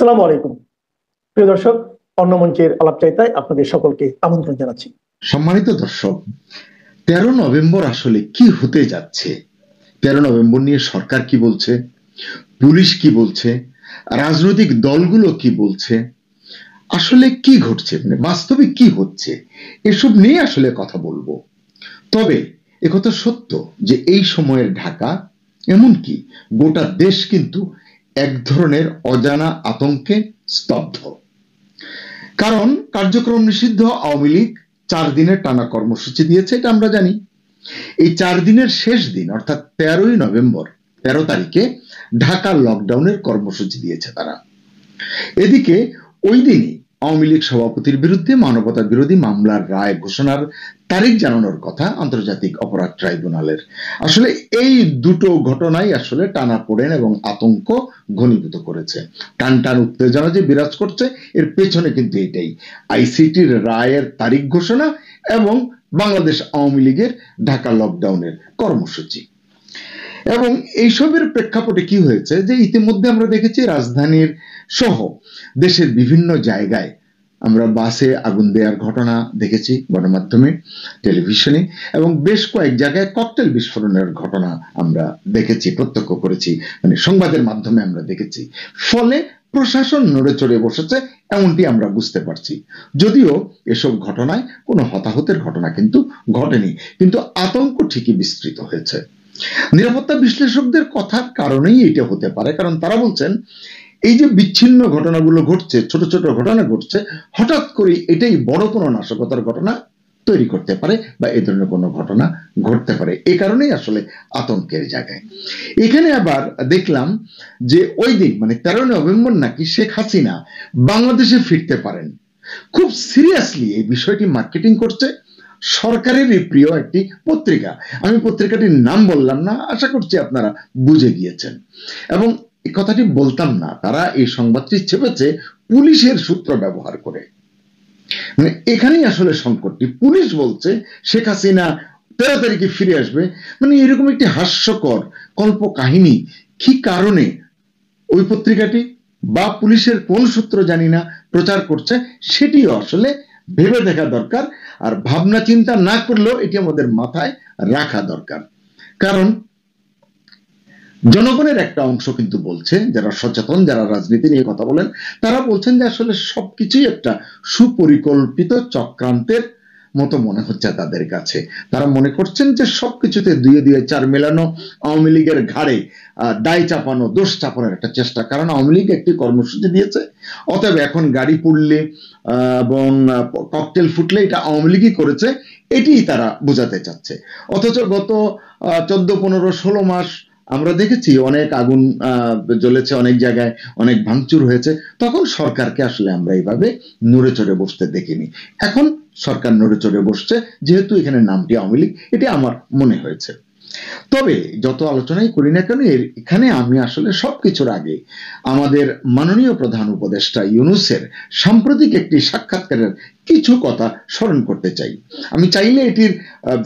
আসসালামু আলাইকুম প্রিয় দর্শক, অন্য মঞ্চের আলাপচারিতায় আপনাদের সকলকে আমন্ত্রণ জানাচ্ছি। সম্মানিত দর্শক, 13 নভেম্বর আসলে কি হতে যাচ্ছে? 13 নভেম্বর নিয়ে সরকার কি বলছে, পুলিশ কি বলছে, রাজনৈতিক দলগুলো কি বলছে, আসলে কি ঘটছে, মানে বাস্তবে কি হচ্ছে, এসব নিয়ে আসলে কথা বলবো। তবে একথা সত্য যে এই সময়ের ঢাকা, এমনকি গোটা দেশ কিন্তু এক ধরনের অজানা আতঙ্কে স্তব্ধ। কারণ কার্যক্রম নিষিদ্ধ আওয়ামী লীগ 4 দিনের টানা কর্মসূচি দিয়েছে, এটা আমরা জানি। এই 4 দিনের শেষ দিন অর্থাৎ 13ই নভেম্বর, 13 তারিখে ঢাকা লকডাউনের কর্মসূচি দিয়েছে তারা। এদিকে ওই দিনই আওয়ামী লীগ সভাপতির বিরুদ্ধে মানবতা বিরোধী মামলার রায় ঘোষণার তারিখ জানানোর কথা আন্তর্জাতিক অপরাধ ট্রাইব্যুনালের। আসলে এই দুটো ঘটনাই আসলে টানাপোড়েন এবং আতঙ্ক ঘনীভূত করেছে। টান টান উত্তেজনা যে বিরাজ করছে, এর পেছনে কিন্তু এটাই, আইসিটির রায়ের তারিখ ঘোষণা এবং বাংলাদেশ আওয়ামী লীগের ঢাকা লকডাউনের কর্মসূচি। এবং এইসবের প্রেক্ষাপটে কি হয়েছে যে ইতিমধ্যে আমরা দেখেছি রাজধানীর সহ দেশের বিভিন্ন জায়গায় আমরা বাসে আগুন দেওয়ার ঘটনা দেখেছি গণমাধ্যমে, টেলিভিশনে, এবং বেশ কয়েক জায়গায় ককটেল বিস্ফোরণের ঘটনা আমরা দেখেছি, প্রত্যক্ষ করেছি, মানে সংবাদের মাধ্যমে আমরা দেখেছি। ফলে প্রশাসন নড়ে চড়ে বসেছে এমনটি আমরা বুঝতে পারছি। যদিও এসব ঘটনায় কোনো হতাহতের ঘটনা কিন্তু ঘটেনি, কিন্তু আতঙ্ক ঠিকই বিস্তৃত হয়েছে। নিরাপত্তা বিশ্লেষকদের কথার কারণেই এটা হতে পারে, কারণ তারা বলছেন এই যে বিচ্ছিন্ন ঘটনাগুলো ঘটছে, ছোট ছোট ঘটনা ঘটছে, হঠাৎ করে এটাই বড় কোনো নাশকতার ঘটনা তৈরি করতে পারে বা এই ধরনের কোনো ঘটনা ঘটতে পারে। এই কারণেই আসলে আতঙ্কের জায়গায়। এখানে আবার দেখলাম যে ওই দিন মানে 13 নভেম্বর নাকি শেখ হাসিনা বাংলাদেশে ফিরতে পারেন। খুব সিরিয়াসলি এই বিষয়টি মার্কেটিং করছে সরকারেরই প্রিয় একটি পত্রিকা। আমি পত্রিকাটির নাম বললাম না, আশা করছি আপনারা বুঝে গিয়েছেন। এবং এই কথাটি বলতাম না, তারা এই সংবাদটি ছেপেছে পুলিশের সূত্র ব্যবহার করে। মানে এখানেই আসলে সংকটটি। পুলিশ বলছে শেখ হাসিনা 13 তারিখে ফিরে আসবে, মানে এরকম একটি হাস্যকর কল্প কাহিনী কি কারণে ওই পত্রিকাটি বা পুলিশের কোন সূত্র জানি না প্রচার করছে, সেটিও আসলে ভেবে দেখা দরকার। আর ভাবনা চিন্তা না করলেও এটি আমাদের মাথায় রাখা দরকার। কারণ জনগণের একটা অংশ কিন্তু বলছে, যারা সচেতন, যারা রাজনীতি নিয়ে কথা বলেন, তারা বলছেন যে আসলে সবকিছুই একটা সুপরিকল্পিত চক্রান্তের মতো মনে হচ্ছে তাদের কাছে। তারা মনে করছেন যে সবকিছুতে দুয়ে দুয়ে চার মেলানো, আওয়ামী লীগের ঘাড়ে দায় চাপানো, দোষ চাপানোর একটা চেষ্টা। কারণ আওয়ামী লীগ একটি কর্মসূচি দিয়েছে, অতএব এখন গাড়ি পুড়লে এবং ককটেল ফুটলে এটা আওয়ামী লীগই করেছে, এটি তারা বোঝাতে চাচ্ছে। অথচ গত 14, 15, 16 মাস আমরা দেখেছি অনেক আগুন জ্বলেছে, অনেক জায়গায় অনেক ভাঙচুর হয়েছে। তখন সরকারকে আসলে আমরা এইভাবে নড়ে চড়ে বসতে দেখিনি। এখন সরকার নড়ে চড়ে বসছে, যেহেতু এখানে নামটি আওয়ামী লীগ, এটি আমার মনে হয়েছে। তবে যত আলোচনাই করি না কেন, এখানে আমি আসলে সবকিছুর আগে আমাদের মাননীয় প্রধান উপদেষ্টা ইউনূসের সাম্প্রতিক একটি সাক্ষাৎকারের কিছু কথা স্মরণ করতে চাই। আমি চাইলে এটির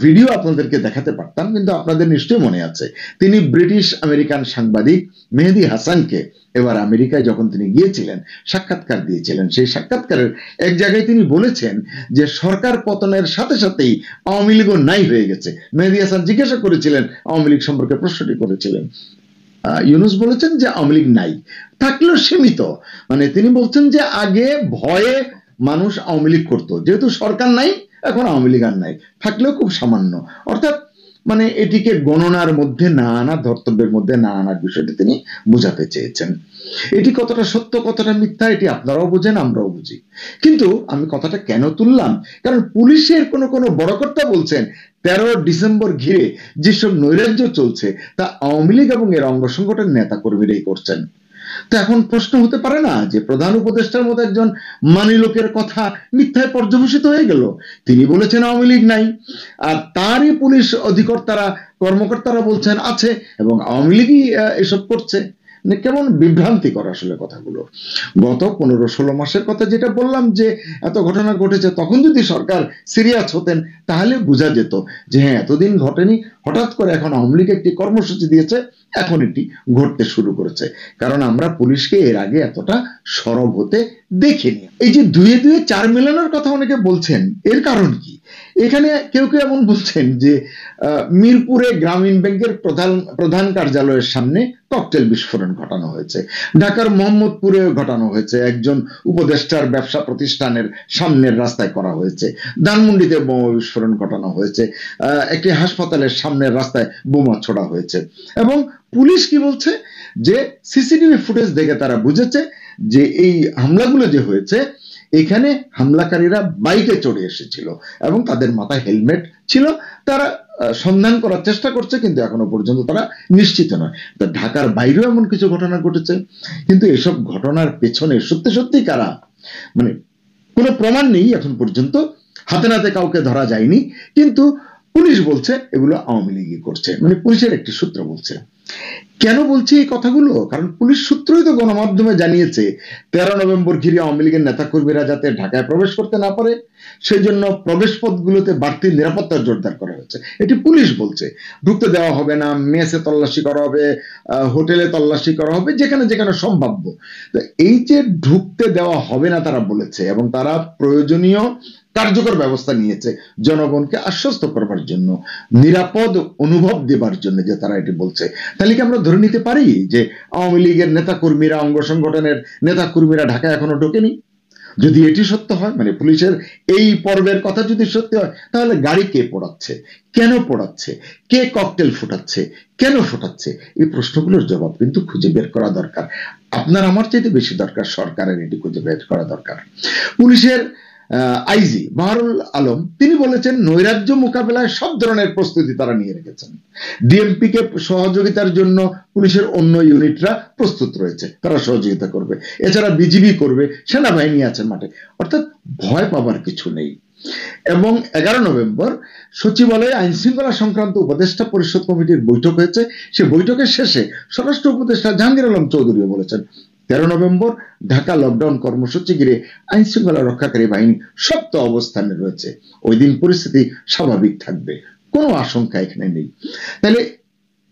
ভিডিও আপনাদেরকে দেখাতে পারতাম, কিন্তু আপনাদের নিশ্চয়ই মনে আছে তিনি ব্রিটিশ আমেরিকান সাংবাদিক মেহেদী হাসানকে এবার আমেরিকায় যখন তিনি গিয়েছিলেন সাক্ষাৎকার দিয়েছিলেন, সেই সাক্ষাৎকারের এক জায়গায় তিনি বলেছেন যে সরকার পতনের সাথে সাথেই আওয়ামী লীগও নাই হয়ে গেছে। মেহেদী হাসান জিজ্ঞাসা করেছিলেন, আওয়ামী লীগ সম্পর্কে প্রশ্নটি করেছিলেন, ইউনূস বলেছেন যে আওয়ামী লীগ নাই, থাকলেও সীমিত। মানে তিনি বলছেন যে আগে ভয়ে মানুষ আওয়ামী লীগ করতো, যেহেতু সরকার নাই এখন আওয়ামী লীগ আর নাই, থাকলেও খুব সামান্য। অর্থাৎ মানে এটিকে গণনার মধ্যে না আনা, ধর্তব্যের মধ্যে না আনার বিষয়টি তিনি বোঝাতে চেয়েছেন। এটি কতটা সত্য কতটা মিথ্যা এটি আপনারাও বুঝেন, আমরাও বুঝি। কিন্তু আমি কথাটা কেন তুললাম, কারণ পুলিশের কোনো বড় কর্তা বলছেন 13 ডিসেম্বর ঘিরে যেসব নৈরাজ্য চলছে তা আওয়ামী লীগ এবং এর অঙ্গ সংগঠনের নেতা কর্মীরাই করছেন। তো এখন প্রশ্ন হতে পারে না যে প্রধান উপদেষ্টার মতো একজন মানি লোকের কথা মিথ্যায় পর্যবসিত হয়ে গেল? তিনি বলেছেন আওয়ামী লীগ নাই, আর তারই পুলিশ অধিকর্তারা কর্মকর্তারা বলছেন আছে, এবং আওয়ামী লীগই এসব করছে। মানে কেমন বিভ্রান্তিকর আসলে কথাগুলো। গত 15-16 মাসের কথা যেটা বললাম যে এত ঘটনা ঘটেছে, তখন যদি সরকার সিরিয়াস হতেন তাহলে বোঝা যেত যে হ্যাঁ এতদিন ঘটেনি, হঠাৎ করে এখন আওয়ামী লীগ একটি কর্মসূচি দিয়েছে, এখন এটি ঘটতে শুরু করেছে। কারণ আমরা পুলিশকে এর আগে এতটা সরব হতে দেখিনি। এই যে দুয়ে দুয়ে চার মেলানোর কথা অনেকে বলছেন, এর কারণ কি? এখানে কেউ কেউ এমন বলছেন যে মিরপুরে গ্রামীণ ব্যাংকের প্রধান কার্যালয়ের সামনে ককটেল বিস্ফোরণ ঘটানো হয়েছে, ঢাকার মোহাম্মদপুরে ঘটানো হয়েছে, একজন উপদেষ্টার ব্যবসা প্রতিষ্ঠানের সামনের রাস্তায় করা হয়েছে, ধানমন্ডিতে বোমা বিস্ফোরণ ঘটানো হয়েছে, একটি হাসপাতালের সামনের রাস্তায় বোমা ছোড়া হয়েছে। এবং পুলিশ কি বলছে যে সিসিটিভি ফুটেজ দেখে তারা বুঝেছে যে এই হামলাগুলো যে হয়েছে এখানে হামলাকারীরা বাইকে চড়ে এসেছিল এবং তাদের মাথায় হেলমেট ছিল। তারা সন্ধান করার চেষ্টা করছে, কিন্তু এখনো পর্যন্ত তারা নিশ্চিত নয়। ঢাকার বাইরেও এমন কিছু ঘটনা ঘটেছে, কিন্তু এসব ঘটনার পেছনে সত্যি সত্যি কারা, মানে কোনো প্রমাণ নেই এখন পর্যন্ত, হাতে নাতে কাউকে ধরা যায়নি। কিন্তু পুলিশ বলছে এগুলো আওয়ামী লীগই করছে, মানে পুলিশের একটি সূত্র বলছে। কেন বলছি এই কথাগুলো? কারণ পুলিশ সূত্রই তো গণমাধ্যমে জানিয়েছে 13 নভেম্বর ঘিরে আওয়ামী লীগের নেতাকর্মীরা যাতে ঢাকায় প্রবেশ করতে না পারে সেই জন্য প্রবেশ পথগুলোতে বাড়তি নিরাপত্তা জোরদার করা হয়েছে। এটি পুলিশ বলছে। ঢুকতে দেওয়া হবে না, মেসে তল্লাশি করা হবে, হোটেলে তল্লাশি করা হবে, যেখানে যেখানে সম্ভাব্য। তো এই যে ঢুকতে দেওয়া হবে না তারা বলেছে, এবং তারা প্রয়োজনীয় কার্যকর ব্যবস্থা নিয়েছে জনগণকে আশ্বস্ত করবার জন্য, নিরাপদ অনুভব দেবার জন্য, যে তারা এটি বলছে। তাহলে কি আমরা ধরে নিতে পারি যে আওয়ামী লীগের নেতাকর্মীরা, অঙ্গ সংগঠনের নেতাকর্মীরা ঢাকায় এখনো ঢোকেনি? যদি এটি সত্য হয়, মানে পুলিশের এই পর্বের কথা যদি সত্যি হয়, তাহলে গাড়ি কে পোড়াচ্ছে, কেন পোড়াচ্ছে, কে ককটেল ফুটাচ্ছে, কেন ফুটাচ্ছে, এই প্রশ্নগুলোর জবাব কিন্তু খুঁজে বের করা দরকার। আপনার আমার চাইতে বেশি দরকার সরকারের এটি খুঁজে বের করা দরকার। পুলিশের আইজি বাহারুল আলম তিনি বলেছেন নৈরাজ্য মোকাবেলায় সব ধরনের প্রস্তুতি তারা নিয়ে রেখেছেন। ডিএমপি কে সহযোগিতার জন্য পুলিশের অন্য ইউনিটরা প্রস্তুত রয়েছে, তারা সহযোগিতা করবে। এছাড়া বিজিবি করবে, সেনাবাহিনী আছে মাঠে, অর্থাৎ ভয় পাবার কিছু নেই। এবং 11 নভেম্বর সচিবালয়ে আইন শৃঙ্খলা সংক্রান্ত উপদেষ্টা পরিষদ কমিটির বৈঠক হয়েছে। সে বৈঠকের শেষে স্বরাষ্ট্র উপদেষ্টা জাহাঙ্গীর আলম চৌধুরী বলেছেন 13 নভেম্বর ঢাকা লকডাউন কর্মসূচি ঘিরে আইন শৃঙ্খলা রক্ষাকারী বাহিনী শক্ত অবস্থানে রয়েছে, ওই দিন পরিস্থিতি স্বাভাবিক থাকবে, কোনো আশঙ্কা এখানে নেই। তাহলে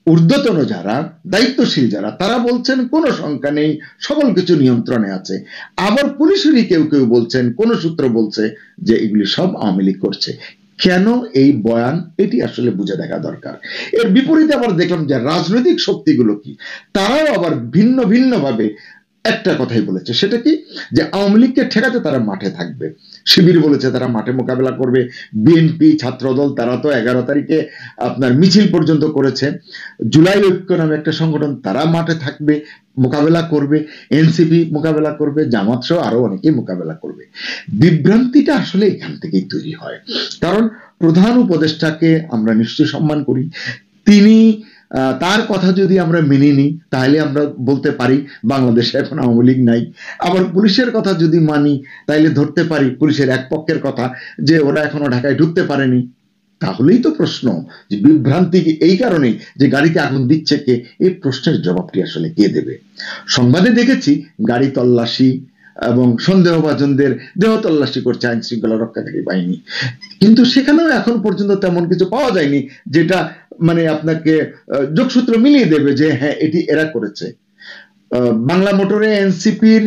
ঊর্ধ্বতন যারা, দায়িত্বশীল যারা, তারা বলছেন কোনো শঙ্কা নেই, সকল কিছু নিয়ন্ত্রণে আছে। আবার পুলিশেরই কেউ কেউ বলছেন, কোন সূত্র বলছে যে এগুলি সব আওয়ামী লীগ করছে। কেন এই বয়ান, এটি আসলে বুঝে দেখা দরকার। এর বিপরীতে আবার দেখলাম যে রাজনৈতিক শক্তিগুলো কি, তারাও আবার ভিন্ন ভিন্ন ভাবে একটা কথাই বলেছে। সেটা কি? যে আওয়ামী লীগকে ঠেকাতে তারা মাঠে থাকবে। শিবির বলেছে তারা মাঠে মোকাবেলা করবে, বিএনপি, ছাত্রদল তারা তো 11 তারিখে আপনার মিছিল পর্যন্ত করেছে, জুলাই ঐক্য নামে একটা সংগঠন, তারা মাঠে থাকবে, মোকাবেলা করবে, এনসিপি মোকাবেলা করবে, জামাত সহ আরো অনেকে মোকাবেলা করবে। বিভ্রান্তিটা আসলে এখান থেকেই তৈরি হয়। কারণ প্রধান উপদেষ্টাকে আমরা নিশ্চয়ই সম্মান করি, তিনি তার কথা যদি আমরা মেনে নিই তাহলে আমরা বলতে পারি বাংলাদেশে এখন আওয়ামী লীগ নাই। আবার পুলিশের কথা যদি মানি তাহলে ধরতে পারি পুলিশের এক পক্ষের কথা যে ওরা এখনো ঢাকায় ঢুকতে পারেনি। তাহলেই তো প্রশ্ন যে বিভ্রান্তি এই কারণে যে গাড়িতে আগুন দিচ্ছে কে, এই প্রশ্নের জবাবটি আসলে কে দেবে? সংবাদে দেখেছি গাড়ি তল্লাশি এবং সন্দেহভাজনদের দেহ তল্লাশি করছে আইন শৃঙ্খলা রক্ষাকারী বাহিনী, কিন্তু সেখানেও এখন পর্যন্ত তেমন কিছু পাওয়া যায়নি যেটা মানে আপনাকে যোগসূত্র মিলিয়ে দেবে যে হ্যাঁ এটি এরা করেছে। বাংলা মোটরে এনসিপির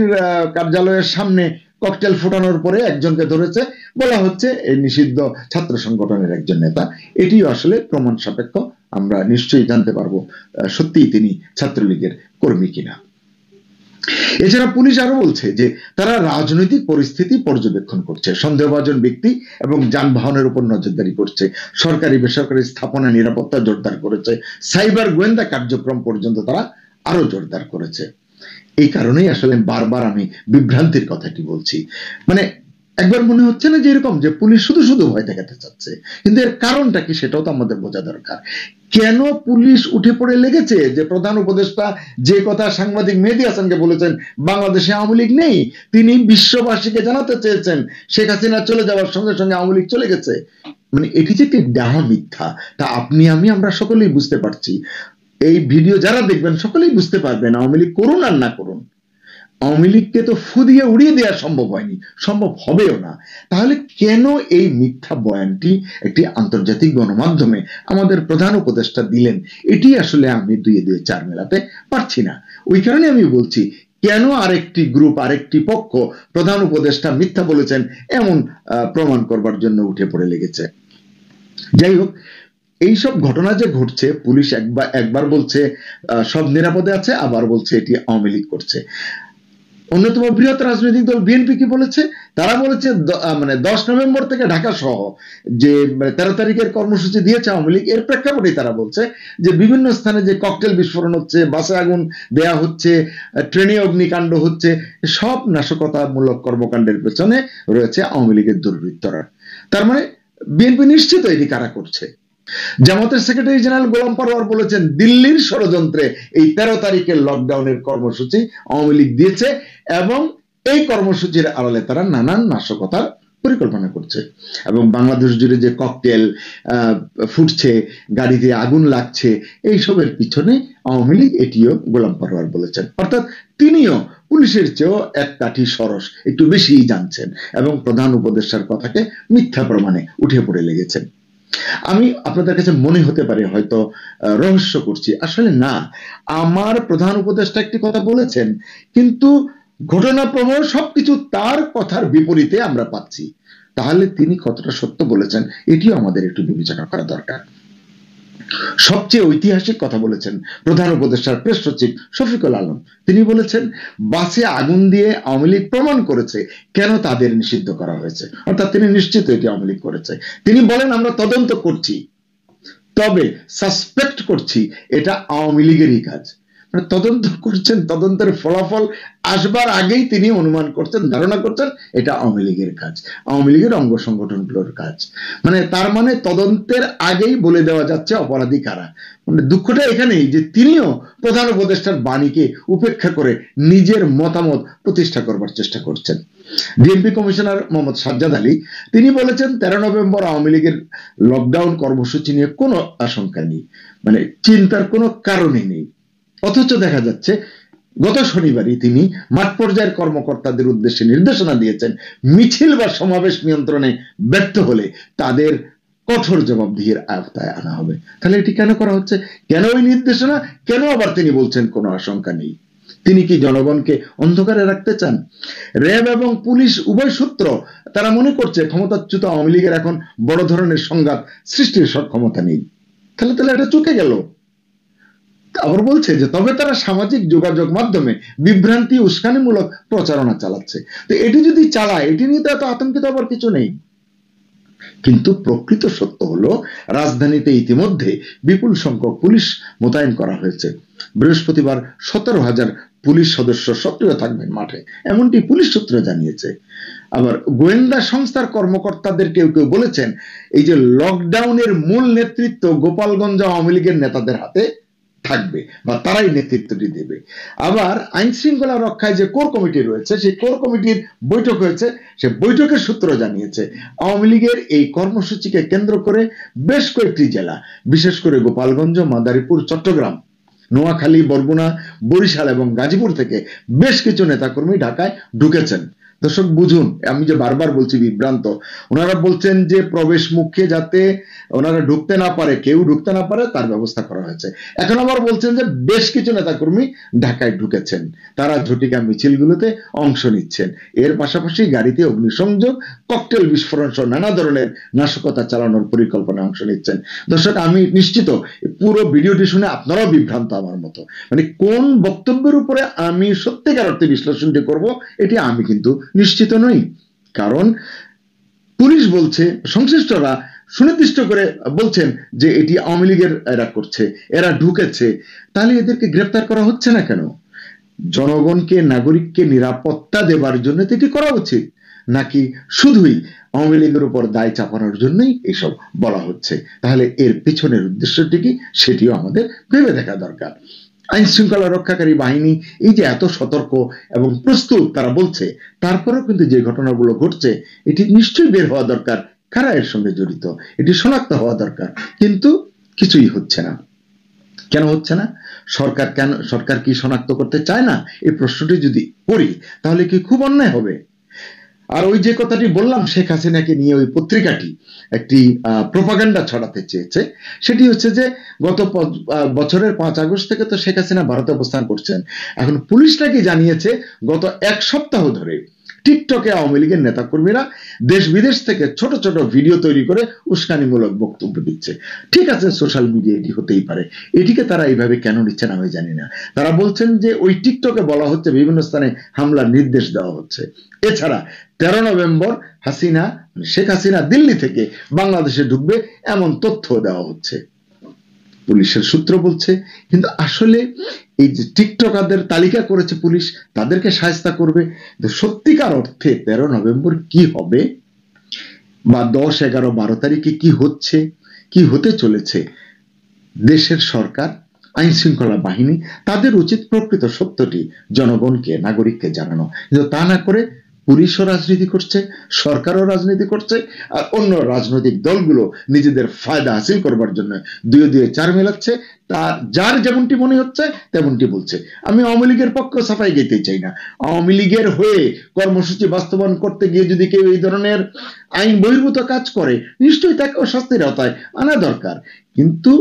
কার্যালয়ের সামনে ককটেল ফোটানোর পরে একজনকে ধরেছে, বলা হচ্ছে এই নিষিদ্ধ ছাত্র সংগঠনের একজন নেতা। এটিও আসলে প্রমাণ সাপেক্ষ, আমরা নিশ্চয়ই জানতে পারবো সত্যিই তিনি ছাত্রলীগের কর্মী কিনা। এছাড়া পুলিশ আরো বলছে যে তারা রাজনৈতিক পরিস্থিতি পর্যবেক্ষণ করছে, সন্দেহভাজন ব্যক্তি এবং যানবাহনের উপর নজরদারি করছে, সরকারি বেসরকারি স্থাপনা নিরাপত্তা জোরদার করেছে, সাইবার গোয়েন্দা কার্যক্রম পর্যন্ত তারা আরো জোরদার করেছে। এই কারণেই আসলে বারবার আমি বিভ্রান্তির কথাটি বলছি। মানে একবার মনে হচ্ছে না যে এরকম যে পুলিশ শুধু শুধু ভয় দেখাতে চাচ্ছে, কিন্তু এর কারণটা কি সেটাও তো আমাদের বোঝা দরকার। কেন পুলিশ উঠে পড়ে লেগেছে যে প্রধান উপদেষ্টা যে কথা সাংবাদিক মেহেদী হাসানকে বলেছেন বাংলাদেশে আওয়ামী লীগ নেই, তিনি বিশ্ববাসীকে জানাতে চেয়েছেন শেখ হাসিনা চলে যাওয়ার সঙ্গে সঙ্গে আওয়ামী লীগ চলে গেছে। মানে এটি যে একটি ডাহা মিথ্যা তা আপনি আমি আমরা সকলেই বুঝতে পারছি। এই ভিডিও যারা দেখবেন সকলেই বুঝতে পারবেন, আওয়ামী লীগ করুন আর না করুন, আওয়ামী লীগকে তো ফু দিয়ে উড়িয়ে দেওয়া সম্ভব হয়নি, সম্ভব হবেও না। তাহলে কেন এই মিথ্যা বয়ানটি একটি আন্তর্জাতিক গণমাধ্যমে আমাদের প্রধান উপদেষ্টা দিলেন, এটি আসলে আমি 2 এ 2 4 মেলাতে পারছি না। ওই কারণে আমি বলছি, কেন আরেকটি গ্রুপ, আরেকটি পক্ষ প্রধান উপদেষ্টা মিথ্যা বলেছেন এমন প্রমাণ করবার জন্য উঠে পড়ে লেগেছে। যাই হোক, এইসব ঘটনা যে ঘটছে, পুলিশ একবার বলছে সব নিরাপদে আছে, আবার বলছে এটি আওয়ামী লীগ করছে। অন্যতম বৃহৎ রাজনৈতিক দল বিএনপি কি বলেছে? তারা বলেছে 10 নভেম্বর থেকে ঢাকা সহ যে 13 তারিখের কর্মসূচি দিয়েছে আওয়ামী লীগ, এর প্রেক্ষাপটে তারা বলছে যে বিভিন্ন স্থানে যে ককটেল বিস্ফোরণ হচ্ছে, বাসে আগুন দেয়া হচ্ছে, ট্রেনে অগ্নিকাণ্ড হচ্ছে, সব নাশকতামূলক কর্মকাণ্ডের পেছনে রয়েছে আওয়ামী লীগের দুর্বৃত্তরা। তার মানে বিএনপি নিশ্চিত এটি কারা করছে। জামাতের সেক্রেটারি জেনারেল গোলাম পরোয়ার বলেছেন দিল্লির ষড়যন্ত্রে এই 13 তারিখের লকডাউনের কর্মসূচি আওয়ামী লীগ দিয়েছে এবং এই কর্মসূচির আড়ালে তারা নানান নাশকতার পরিকল্পনা করছে। এবং বাংলাদেশ জুড়ে যে ককটেল ফুটছে, গাড়িতে আগুন লাগছে, এইসবের পিছনে আওয়ামী লীগ, এটিও গোলাম পরোয়ার বলেছেন। অর্থাৎ তিনিও পুলিশের চেয়েও এক কাঠি সরস, একটু বেশিই জানছেন এবং প্রধান উপদেষ্টার কথাকে মিথ্যা প্রমাণে উঠে পড়ে লেগেছেন। আমি আপনাদের কাছে মনে হতে পারে হয়তো রহস্য করছি, আসলে না। আমার প্রধান উপদেষ্টা একটি কথা বলেছেন, কিন্তু ঘটনা প্রবাহ সবকিছু তার কথার বিপরীতে আমরা পাচ্ছি। তাহলে তিনি কতটা সত্য বলেছেন এটিও আমাদের একটু বিবেচনা করা দরকার। সবচেয়ে ঐতিহাসিক কথা বলেছেন প্রধান উপদেষ্টার প্রেস সচিব শফিকুল আলম। তিনি বলেছেন বাসে আগুন দিয়ে আওয়ামী লীগ প্রমাণ করেছে কেন তাদের নিষিদ্ধ করা হয়েছে, অর্থাৎ তিনি নিশ্চিত এটি আওয়ামী লীগ করেছে। তিনি বলেন আমরা তদন্ত করছি, তবে সাসপেক্ট করছি এটা আওয়ামী লীগেরই কাজ। তদন্ত করছেন, তদন্তের ফলাফল আসবার আগেই তিনি অনুমান করছেন, ধারণা করছেন এটা আওয়ামী লীগের কাজ, আওয়ামী লীগের অঙ্গ সংগঠনগুলোর কাজ। তার মানে তদন্তের আগেই বলে দেওয়া যাচ্ছে অপরাধী কারা। দুঃখটা এখানেই যে তিনিও প্রধান উপদেষ্টার বাণীকে উপেক্ষা করে নিজের মতামত প্রতিষ্ঠা করবার চেষ্টা করছেন। ডিএমপি কমিশনার মোহাম্মদ সাজ্জাদ আলী তিনি বলেছেন 13 নভেম্বর আওয়ামী লীগের লকডাউন কর্মসূচি নিয়ে কোনো আশঙ্কা নেই, চিন্তার কোনো কারণই নেই। অথচ দেখা যাচ্ছে গত শনিবারই তিনি মাঠ পর্যায়ের কর্মকর্তাদের উদ্দেশ্যে নির্দেশনা দিয়েছেন মিছিল বা সমাবেশ নিয়ন্ত্রণে ব্যর্থ হলে তাদের কঠোর জবাবদিহির আওতায় আনা হবে। তাহলে এটি কেন করা হচ্ছে, কেন ওই নির্দেশনা, কেন আবার তিনি বলছেন কোনো আশঙ্কা নেই? তিনি কি জনগণকে অন্ধকারে রাখতে চান? র্যাব এবং পুলিশ উভয় সূত্র তারা মনে করছে ক্ষমতাচ্যুত আওয়ামী লীগের এখন বড় ধরনের সংঘাত সৃষ্টির সক্ষমতা নেই। তাহলে এটা চুকে গেল। আবার বলছে যে তবে তারা সামাজিক যোগাযোগ মাধ্যমে বিভ্রান্তি উস্কানিমূলক প্রচারণা চালাচ্ছে। তো এটি যদি চালায়, এটি নিয়ে তো এত আতঙ্কিত আবার কিছু নেই। কিন্তু প্রকৃত সত্য হলো রাজধানীতে ইতিমধ্যে বিপুল সংখ্যক পুলিশ মোতায়েন করা হয়েছে। বৃহস্পতিবার 17,000 পুলিশ সদস্য সক্রিয় থাকবেন মাঠে, এমনটি পুলিশ সূত্র জানিয়েছে। আবার গোয়েন্দা সংস্থার কর্মকর্তাদের কেউ কেউ বলেছেন এই যে লকডাউনের মূল নেতৃত্ব গোপালগঞ্জ আওয়ামী লীগের নেতাদের হাতে থাকবে বা তারাই নেতৃত্বটি দেবে। আবার আইন শৃঙ্খলা রক্ষায় যে কোর কমিটি রয়েছে, সেই কোর কমিটির বৈঠক হয়েছে, সে বৈঠকের সূত্র জানিয়েছে আওয়ামী লীগের এই কর্মসূচিকে কেন্দ্র করে বেশ কয়েকটি জেলা, বিশেষ করে গোপালগঞ্জ, মাদারীপুর, চট্টগ্রাম, নোয়াখালী, বরগুনা, বরিশাল এবং গাজীপুর থেকে বেশ কিছু নেতাকর্মী ঢাকায় ঢুকেছেন। দর্শক বুঝুন, আমি যে বারবার বলছি বিভ্রান্ত, ওনারা বলছেন যে প্রবেশ মুখে যাতে ওনারা ঢুকতে না পারে, কেউ ঢুকতে না পারে তার ব্যবস্থা করা হয়েছে। এখন আবার বলছেন যে বেশ কিছু নেতাকর্মী ঢাকায় ঢুকেছেন, তারা ঝটিকা মিছিলগুলোতে অংশ নিচ্ছেন, এর পাশাপাশি গাড়িতে অগ্নিসংযোগ, ককটেল বিস্ফোরণ সহ নানা ধরনের নাশকতা চালানোর পরিকল্পনায় অংশ নিচ্ছেন। দর্শক আমি নিশ্চিত পুরো ভিডিওটি শুনে আপনারাও বিভ্রান্ত আমার মতো। কোন বক্তব্যের উপরে আমি সত্যিকার অর্থে বিশ্লেষণটি করব এটি আমি কিন্তু নিশ্চিত নই। কারণ পুলিশ বলছে, সংশ্লিষ্টরা সুনির্দিষ্ট করে বলছেন যে এটি আওয়ামী লীগের এরা করছে, এরা ঢুকেছে। তাহলে এদেরকে গ্রেফতার করা হচ্ছে না কেন? জনগণকে, নাগরিককে নিরাপত্তা দেবার জন্য এটি করা উচিত, নাকি শুধুই আওয়ামী লীগের উপর দায় চাপানোর জন্যই এসব বলা হচ্ছে? তাহলে এর পিছনের উদ্দেশ্যটি কি সেটিও আমাদের ভেবে দেখা দরকার। আইন শৃঙ্খলা রক্ষাকারী বাহিনী এই যে এত সতর্ক এবং প্রস্তুত তারা বলছে, তারপরেও কিন্তু যে ঘটনাগুলো ঘটছে এটি নিশ্চয়ই বের হওয়া দরকার, কারা এর সঙ্গে জড়িত এটি শনাক্ত হওয়া দরকার, কিন্তু কিছুই হচ্ছে না। কেন হচ্ছে না? সরকার কি শনাক্ত করতে চায় না? এই প্রশ্নটি যদি করি তাহলে কি খুব অন্যায় হবে? আর ওই যে কথাটি বললাম, শেখ হাসিনাকে নিয়ে ওই পত্রিকাটি একটি প্রোপাগান্ডা ছড়াতে চেয়েছে, সেটি হচ্ছে যে গত বছরের 5 আগস্ট থেকে তো শেখ হাসিনা ভারতে অবস্থান করছেন। এখন পুলিশ নাকি জানিয়েছে গত 1 সপ্তাহ ধরে টিকটকে আওয়ামী লীগের নেতাকর্মীরা দেশ বিদেশ থেকে ছোট ছোট ভিডিও তৈরি করে উস্কানিমূলক বক্তব্য দিচ্ছে। ঠিক আছে, সোশ্যাল মিডিয়া এটি হতেই পারে, এটিকে তারা এইভাবে কেন নিচ্ছেন আমি জানি না। তারা বলছেন যে ওই টিকটকে বলা হচ্ছে বিভিন্ন স্থানে হামলার নির্দেশ দেওয়া হচ্ছে। এছাড়া 13 নভেম্বর শেখ হাসিনা দিল্লি থেকে বাংলাদেশে ঢুকবে এমন তথ্য দেওয়া হচ্ছে, পুলিশের সূত্র বলছে। কিন্তু আসলে এই যে টিকটকারদের তালিকা করেছে পুলিশ, তাদেরকে শায়েস্তা করবে, সত্যিকার অর্থে 13 নভেম্বর কি হবে বা 10, 11, 12 তারিখে কি হচ্ছে, কি হতে চলেছে, দেশের সরকার, আইন শৃঙ্খলা বাহিনী তাদের উচিত প্রকৃত সত্যটি জনগণকে, নাগরিককে জানানো। কিন্তু তা না করে পুলিশও রাজনীতি করছে, সরকারও রাজনীতি করছে, আর অন্য রাজনৈতিক দলগুলো নিজেদের ফায়দা হাসিল করবার জন্য দুয়ে দুয়ে চার মেলাচ্ছে। তা যার যেমনটি মনে হচ্ছে তেমনটি বলছে। আমি আওয়ামী লীগের পক্ষে সাফাই গেতে চাই না। আওয়ামী লীগের হয়ে কর্মসূচি বাস্তবায়ন করতে গিয়ে যদি কেউ এই ধরনের আইন বহির্ভূত কাজ করে, নিশ্চয়ই তাকেও শাস্তির আওতায় আনা দরকার। কিন্তু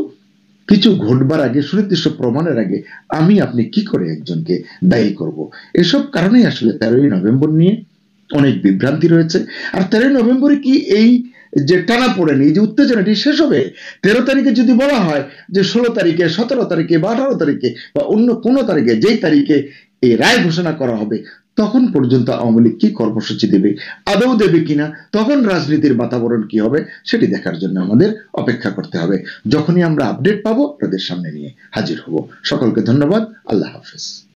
কিছু ঘটবার আগে, সুনির্দিষ্ট প্রমাণের আগে আমি আপনি কি করে একজনকে দায়ী করব? এসব কারণেই আসলে 13 নভেম্বর নিয়ে অনেক বিভ্রান্তি রয়েছে। আর 13 নভেম্বরে কি এই যে টানা পড়েন, এই যে উত্তেজনাটি শেষ হবে? 13 তারিখে যদি বলা হয় যে 16 তারিখে, 17 তারিখে বা 18 তারিখে বা অন্য কোনো তারিখে, যেই তারিখে এই রায় ঘোষণা করা হবে, তখন পর্যন্ত আওয়ামী লীগ কি কর্মসূচি দেবে, আদৌ দেবে কিনা, তখন রাজনীতির বাতাবরণ কি হবে, সেটি দেখার জন্য আমাদের অপেক্ষা করতে হবে। যখনই আমরা আপডেট পাবো আপনাদের সামনে নিয়ে হাজির হব। সকলকে ধন্যবাদ। আল্লাহ হাফেজ।